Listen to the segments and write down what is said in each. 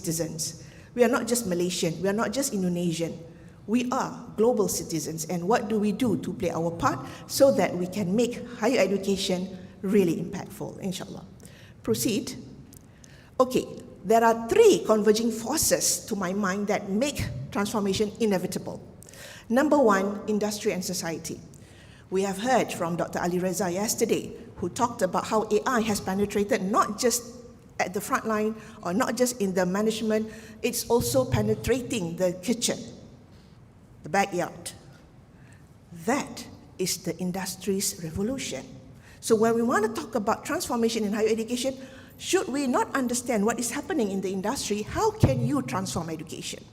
citizens. We are not just Malaysian, we are not just Indonesian. We are global citizens, and what do we do to play our part so that we can make higher education really impactful, inshallah. Proceed. Okay, there are three converging forces to my mind that make transformation inevitable. Number one, industry and society. We have heard from Dr. Ali Reza yesterday, who talked about how AI has penetrated not just at the front line or not just in the management, it's also penetrating the kitchen, the backyard. That is the industry's revolution. So when we want to talk about transformation in higher education, should we not understand what is happening in the industry? How can you transform education?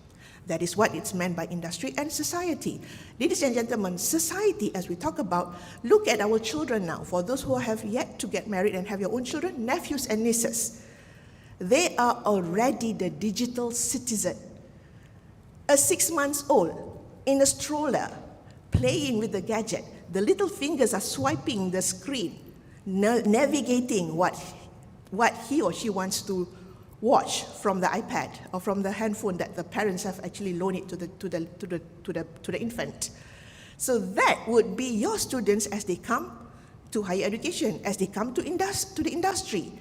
That is what it's meant by industry and society. Ladies and gentlemen, society, as we talk about, look at our children now. For those who have yet to get married and have your own children, nephews and nieces, they are already the digital citizen. A 6 months old in a stroller, playing with the gadget. The little fingers are swiping the screen, navigating what he or she wants to watch from the iPad or from the handphone that the parents have actually loaned it to the infant. So that would be your students as they come to higher education, as they come to the industry.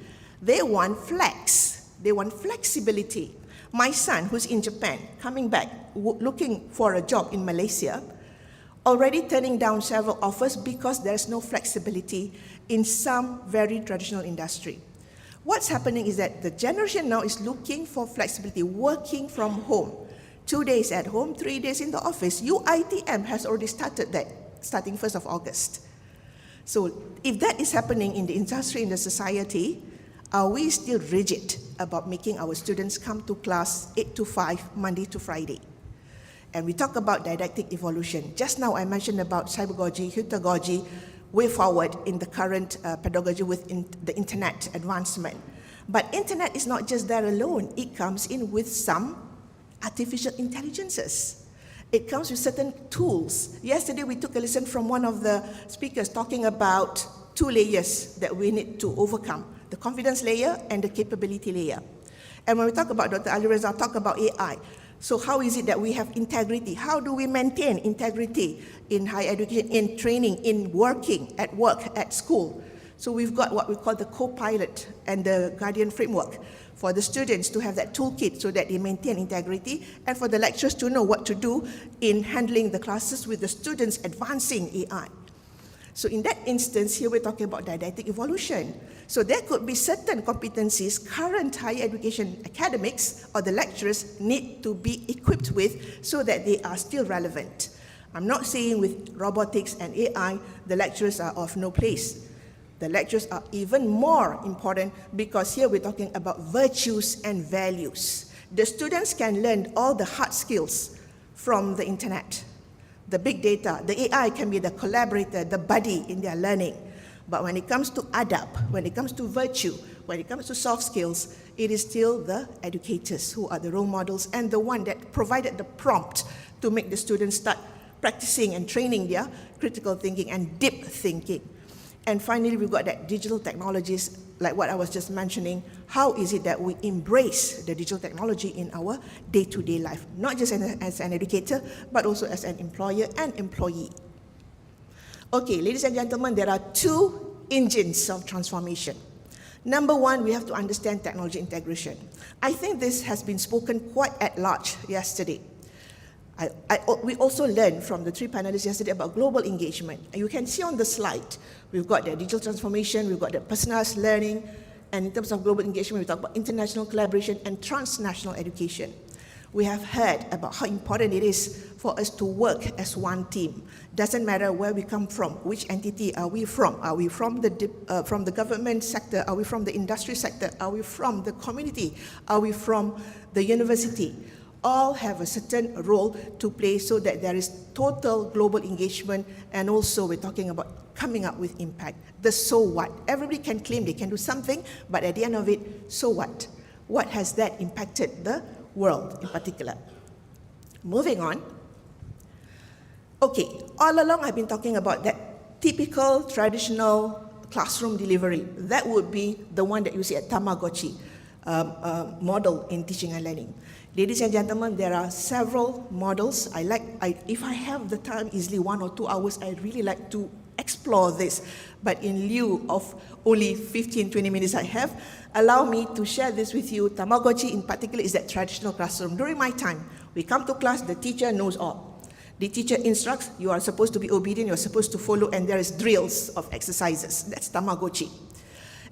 They want flex. They want flexibility. My son, who's in Japan, coming back, looking for a job in Malaysia, already turning down several offers because there's no flexibility in some very traditional industry. What's happening is that the generation now is looking for flexibility, working from home. 2 days at home, 3 days in the office. UITM has already started that, starting 1st of August. So if that is happening in the industry, in the society, are we still rigid about making our students come to class 8 to 5, Monday to Friday? And we talk about didactic evolution. Just now I mentioned about cybergogy, heutagogy, way forward in the current pedagogy with the internet advancement. But internet is not just there alone. It comes in with some artificial intelligences. It comes with certain tools. Yesterday we took a listen from one of the speakers talking about 2 layers that we need to overcome, the confidence layer and the capability layer. And when we talk about Dr. Ali Reza, talk about AI. So how is it that we have integrity? How do we maintain integrity in higher education, in training, in working, at work, at school? So we've got what we call the co-pilot and the guardian framework for the students to have that toolkit so that they maintain integrity, and for the lecturers to know what to do in handling the classes with the students advancing AI. So in that instance, here we're talking about didactic evolution. So there could be certain competencies current higher education academics or the lecturers need to be equipped with so that they are still relevant. I'm not saying with robotics and AI, the lecturers are of no place. The lecturers are even more important because here we're talking about virtues and values. The students can learn all the hard skills from the internet. The big data, the AI can be the collaborator, the buddy in their learning. But when it comes to adab, when it comes to virtue, when it comes to soft skills, it is still the educators who are the role models and the one that provided the prompt to make the students start practicing and training their critical thinking and deep thinking. And finally, we've got that digital technologies, like what I was just mentioning. How is it that we embrace the digital technology in our day-to-day life, not just as an educator, but also as an employer and employee? Okay, ladies and gentlemen, there are 2 engines of transformation. Number one, we have to understand technology integration. I think this has been spoken quite at large yesterday. We also learned from the 3 panelists yesterday about global engagement. And you can see on the slide, we've got the digital transformation, we've got the personalized learning, and in terms of global engagement, we talk about international collaboration and transnational education. We have heard about how important it is for us to work as one team. Doesn't matter where we come from, which entity are we from? Are we from the government sector? Are we from the industry sector? Are we from the community? Are we from the university? All have a certain role to play so that there is total global engagement, and also we're talking about coming up with impact. The so what? Everybody can claim they can do something, but at the end of it, so what? What has that impacted the world in particular? Moving on. Okay, all along I've been talking about that typical traditional classroom delivery. That would be the one that you see at Tamagotchi. model in teaching and learning. Ladies and gentlemen, there are several models. If I have the time, easily 1 or 2 hours, I'd really like to explore this. But in lieu of only 15, 20 minutes I have, allow me to share this with you. Tamagotchi in particular is that traditional classroom. During my time, we come to class, the teacher knows all. The teacher instructs, you are supposed to be obedient, you're supposed to follow, and there is drills of exercises. That's Tamagotchi.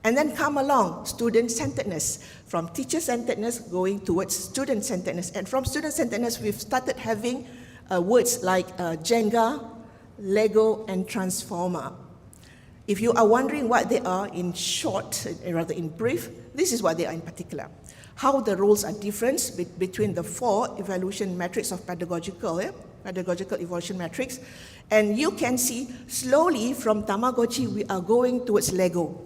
And then come along student-centeredness, from teacher-centeredness going towards student-centeredness. And from student-centeredness, we've started having words like Jenga, Lego, and Transformer. If you are wondering what they are in short, rather in brief, this is what they are in particular. How the roles are different between the 4 evolution metrics of pedagogical evolution metrics. And you can see slowly from Tamagotchi, we are going towards Lego.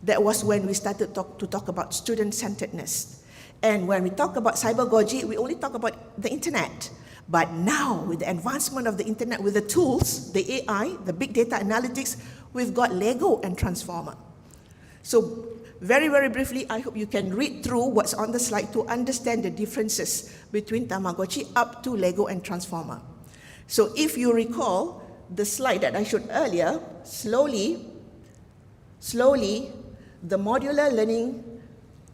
That was when we started to talk about student-centeredness. And when we talk about cybergogy, we only talk about the internet. But now, with the advancement of the internet, with the tools, the AI, the big data analytics, we've got Lego and Transformer. So very, very briefly, I hope you can read through what's on the slide to understand the differences between Tamagotchi up to Lego and Transformer. So if you recall the slide that I showed earlier, slowly, the modular learning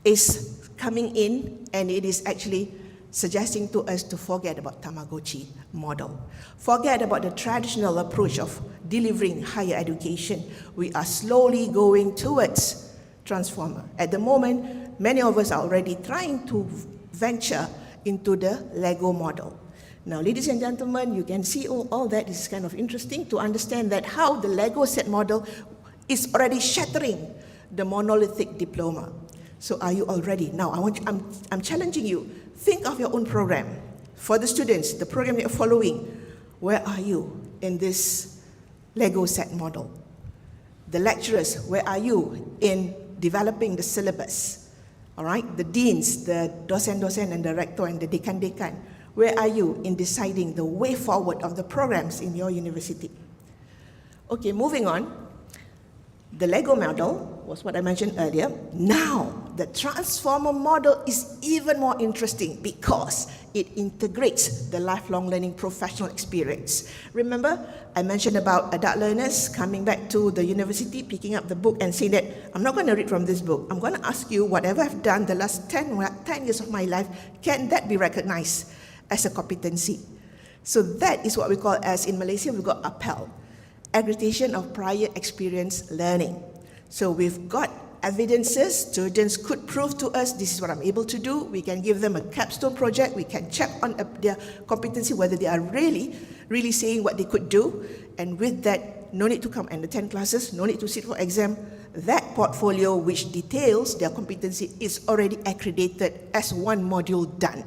is coming in, and it is actually suggesting to us to forget about Tamagotchi model. Forget about the traditional approach of delivering higher education. We are slowly going towards Transformer. At the moment, many of us are already trying to venture into the Lego model. Now, ladies and gentlemen, you can see all that is kind of interesting to understand that how the Lego set model is already shattering the monolithic diploma. So are you all ready? Now, I'm challenging you. Think of your own program. For the students, the program you're following, where are you in this Lego set model? The lecturers, where are you in developing the syllabus? All right, the deans, the docent, and the rector, and the decan, where are you in deciding the way forward of the programs in your university? Okay, moving on. The Lego model was what I mentioned earlier. Now, the Transformer model is even more interesting because it integrates the lifelong learning professional experience. Remember, I mentioned about adult learners coming back to the university, picking up the book and saying that, I'm not going to read from this book. I'm going to ask you, whatever I've done the last 10 years of my life, can that be recognized as a competency? So that is what we call, as in Malaysia, we've got APEL. Accreditation of Prior Experience Learning. So we've got evidences, students could prove to us, this is what I'm able to do. We can give them a capstone project. We can check on their competency, whether they are really saying what they could do. And with that, no need to come and attend classes, no need to sit for exam. That portfolio, which details their competency, is already accredited as one module done,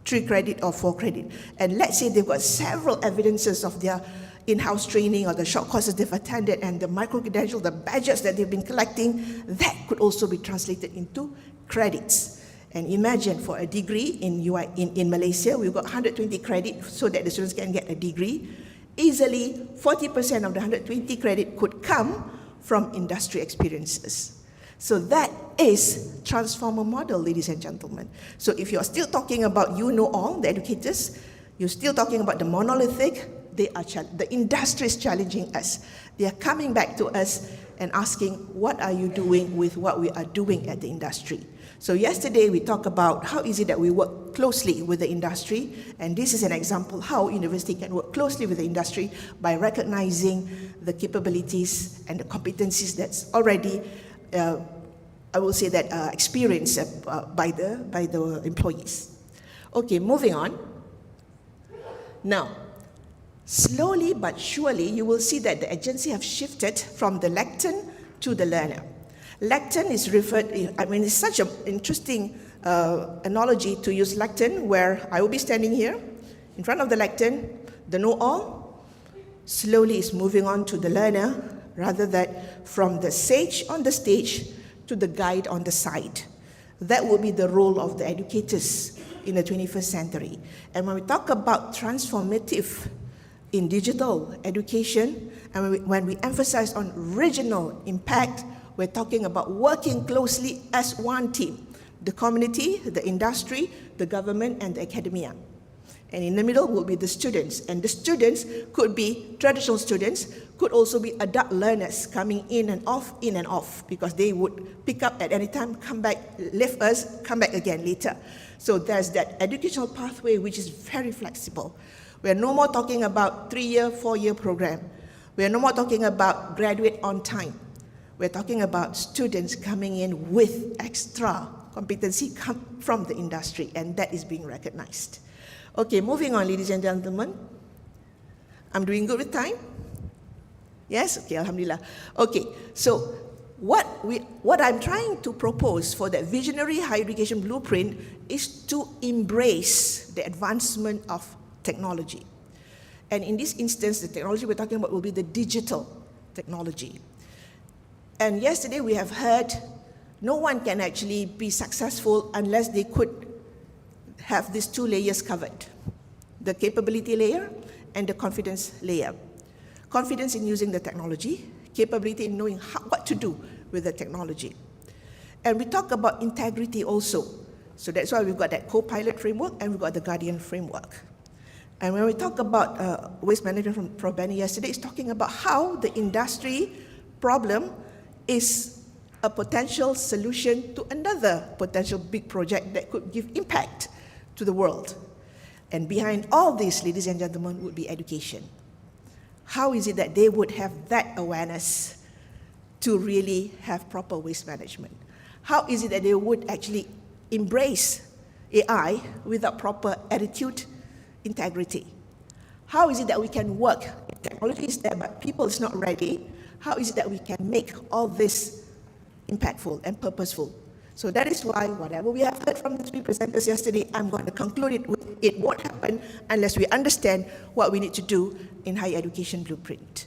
3 credit or 4 credit. And let's say they've got several evidences of their in-house training or the short courses they've attended and the micro-credential, the badges that they've been collecting, that could also be translated into credits. And imagine for a degree in Malaysia, we've got 120 credit so that the students can get a degree. Easily, 40% of the 120 credit could come from industry experiences. So that is Transformer model, ladies and gentlemen. So if you're still talking about all, the educators, you're still talking about the monolithic, the industry is challenging us. They are coming back to us and asking, what are you doing with what we are doing at the industry? So yesterday we talked about how is it that we work closely with the industry, and this is an example how university can work closely with the industry by recognizing the capabilities and the competencies that's already, I will say that, experienced by the employees. Okay, moving on. Now, slowly but surely, you will see that the agency have shifted from the lectern to the learner. Lectern is it's such an interesting analogy to use lectern, where I will be standing here in front of the lectern, the know-all, slowly is moving on to the learner, rather than from the sage on the stage to the guide on the side. That will be the role of the educators in the 21st century. And when we talk about transformative in digital education, and when we emphasize on regional impact, we're talking about working closely as one team, the community, the industry, the government, and the academia. And in the middle will be the students. And the students could be traditional students, could also be adult learners coming in and off, because they would pick up at any time, come back, leave us, come back again later. So there's that educational pathway which is very flexible. We're no more talking about 3-year, 4-year program. We're no more talking about graduate on time. We're talking about students coming in with extra competency from the industry, and that is being recognized. Okay, moving on, ladies and gentlemen. I'm doing good with time? Yes? Okay, alhamdulillah. Okay, so what I'm trying to propose for that visionary higher education blueprint is to embrace the advancement of technology. And in this instance, the technology we're talking about will be the digital technology. And yesterday we have heard no one can actually be successful unless they could have these 2 layers covered, the capability layer and the confidence layer. Confidence in using the technology, capability in knowing what to do with the technology. And we talk about integrity also. So that's why we've got that co-pilot framework and we've got the guardian framework. And when we talk about waste management from Prof. Benny yesterday, it's talking about how the industry problem is a potential solution to another potential big project that could give impact to the world. And behind all this, ladies and gentlemen, would be education. How is it that they would have that awareness to really have proper waste management? How is it that they would actually embrace AI without proper attitude, integrity? How is it that we can work? Technology is there, but people is not ready. How is it that we can make all this impactful and purposeful? So that is why whatever we have heard from the 3 presenters yesterday, I'm going to conclude it with it won't happen unless we understand what we need to do in higher education blueprint.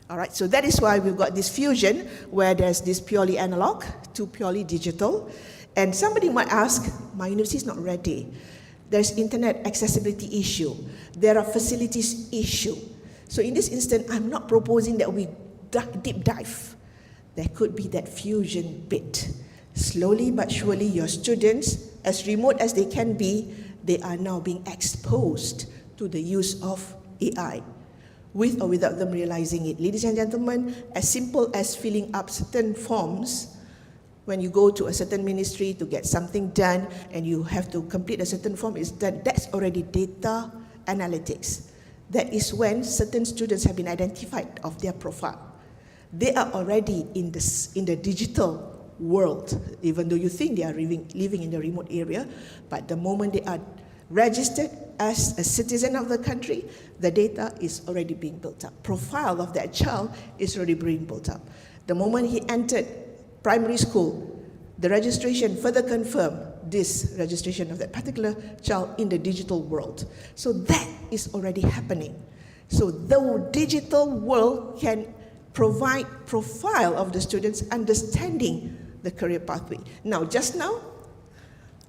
All right, so that is why we've got this fusion where there's this purely analog to purely digital. And somebody might ask, my university is not ready. There's internet accessibility issue. There are facilities issue. So in this instance, I'm not proposing that we deep dive. There could be that fusion bit. Slowly but surely, your students, as remote as they can be, they are now being exposed to the use of AI, with or without them realizing it. Ladies and gentlemen, as simple as filling up certain forms, when you go to a certain ministry to get something done and you have to complete a certain form, is that that's already data analytics. That is when certain students have been identified of their profile. They are already in the digital world, even though you think they are living in the remote area, but the moment they are registered as a citizen of the country, the data is already being built up. Profile of that child is already being built up. The moment he entered primary school, the registration further confirmed this registration of that particular child in the digital world. So that is already happening. So the digital world can provide profile of the students understanding the career pathway. Now, just now,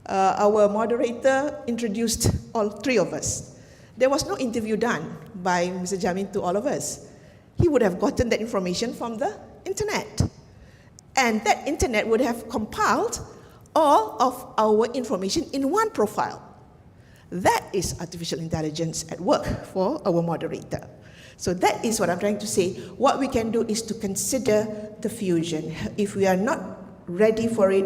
our moderator introduced all 3 of us. There was no interview done by Mr. Jamin to all of us. He would have gotten that information from the internet. And that internet would have compiled all of our information in one profile. That is artificial intelligence at work for our moderator. So that is what I'm trying to say. What we can do is to consider the fusion. If we are not ready for it,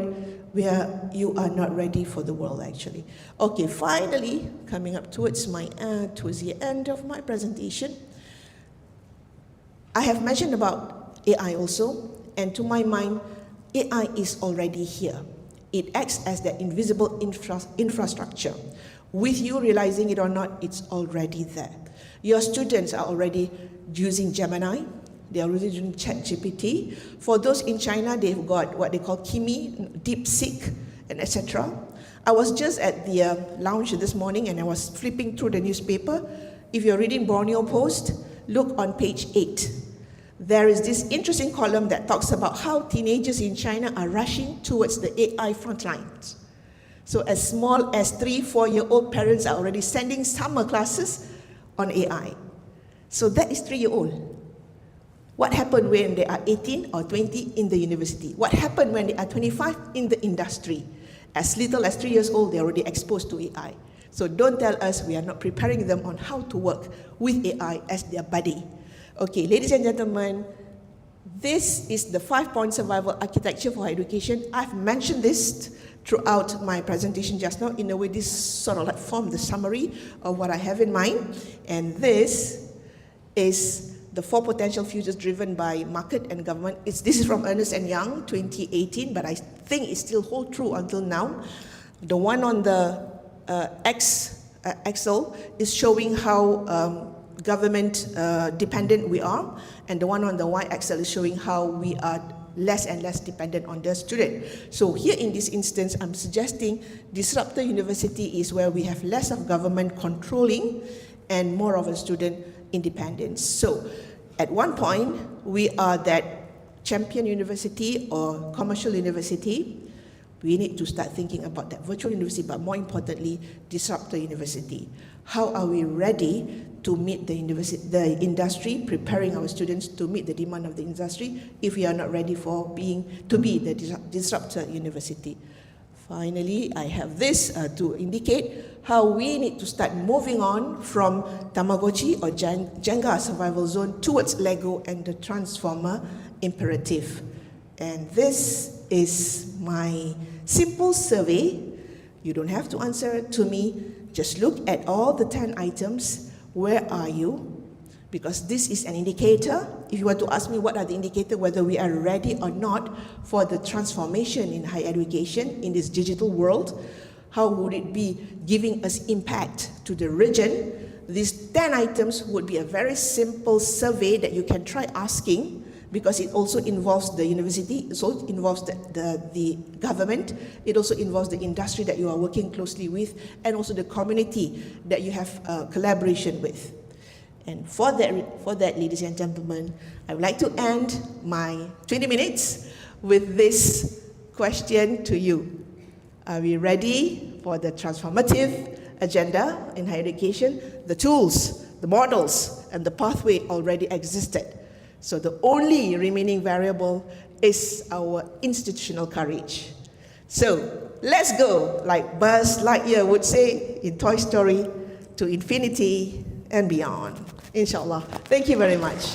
you are not ready for the world, actually. Okay, finally, coming up towards the end of my presentation, I have mentioned about AI also, and to my mind, AI is already here. It acts as the invisible infrastructure. With you realizing it or not, it's already there. Your students are already using Gemini. They are already using ChatGPT. For those in China, they've got what they call Kimi, DeepSeek, and etc. I was just at the lounge this morning and I was flipping through the newspaper. If you're reading Borneo Post, look on page 8. There is this interesting column that talks about how teenagers in China are rushing towards the AI front lines. So as small as 3-4-year-old parents are already sending summer classes on AI. So that is 3-year-old. What happened when they are 18 or 20 in the university? What happened when they are 25 in the industry? As little as 3 years old, they're already exposed to AI. So don't tell us we are not preparing them on how to work with AI as their buddy. Okay, ladies and gentlemen, this is the 5-point survival architecture for higher education. I've mentioned this throughout my presentation just now. In a way, this sort of like formed the summary of what I have in mind. And this is the 4 potential futures driven by market and government. This is from Ernst & Young, 2018, but I think it still holds true until now. The one on the Excel is showing how government dependent we are, and the one on the y-axis is showing how we are less and less dependent on the student. So here in this instance, I'm suggesting disruptor university is where we have less of government controlling and more of a student independence. So at one point, we are that champion university or commercial university. We need to start thinking about that virtual university, but more importantly, disruptor university. How are we ready to meet the industry, preparing our students to meet the demand of the industry if we are not ready to be the disruptor university? Finally, I have this to indicate how we need to start moving on from Tamagotchi or Jenga survival zone towards Lego and the transformer imperative. And this is my simple survey. You don't have to answer it to me. Just look at all the 10 items. Where are you? Because this is an indicator. If you want to ask me what are the indicators, whether we are ready or not for the transformation in higher education in this digital world, how would it be giving us impact to the region? These 10 items would be a very simple survey that you can try asking, because it also involves the university, it also involves the government, it also involves the industry that you are working closely with, and also the community that you have collaboration with. And for that, ladies and gentlemen, I would like to end my 20 minutes with this question to you. Are we ready for the transformative agenda in higher education? The tools, the models, and the pathway already existed. So the only remaining variable is our institutional courage. So let's go, like Buzz Lightyear would say in Toy Story, to infinity and beyond. Inshallah. Thank you very much.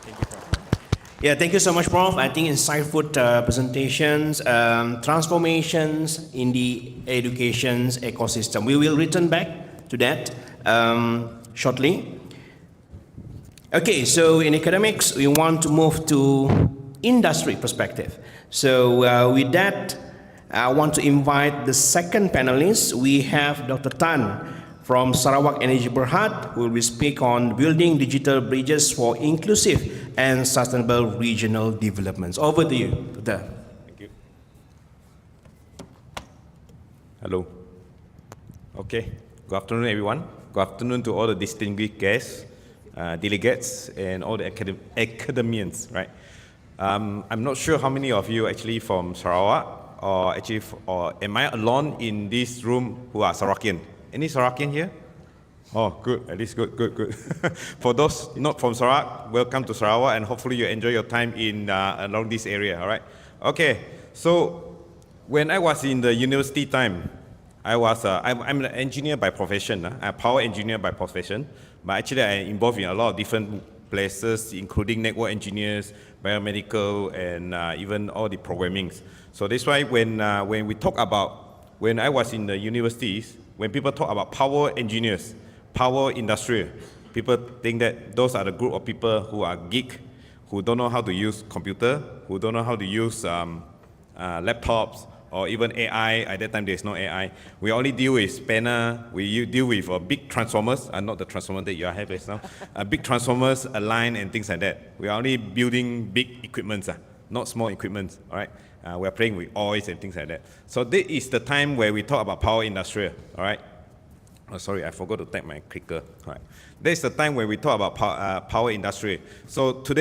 Thank you, Prof. Yeah, thank you so much, Prof. I think insightful presentations, transformations in the education's ecosystem. We will return back to that shortly. Okay, so in academics, we want to move to industry perspective. So with that, I want to invite the second panelist. We have Dr. Tan from Sarawak Energy Berhad, who will speak on building digital bridges for inclusive and sustainable regional developments. Over to you, Dr. Thank you. Hello. Okay, good afternoon, everyone. Good afternoon to all the distinguished guests, delegates, and all the academians, right? I'm not sure how many of you actually from Sarawak, or am I alone in this room who are Sarawakian? Any Sarawakian here? Oh, good, at least good. For those not from Sarawak, welcome to Sarawak, and hopefully you enjoy your time in along this area, all right? Okay, so when I was in the university time, I'm an engineer by profession, a power engineer by profession, but actually I'm involved in a lot of different places, including network engineers, biomedical, and even all the programmings. So that's why when we talk about, when I was in the universities, when people talk about power engineers, power industrial, people think that those are the group of people who are geek, who don't know how to use computer, who don't know how to use laptops, or even AI. At that time, there's no AI. We only deal with spanner. We deal with big transformers, not the transformer that you have right now. Big transformers, a line, and things like that. We are only building big equipments, not small equipments. All right. We are playing with oils and things like that. So this is the time where we talk about power industrial. All right. Oh, sorry, I forgot to tap my clicker. All right. This is the time when we talk about power industry. So today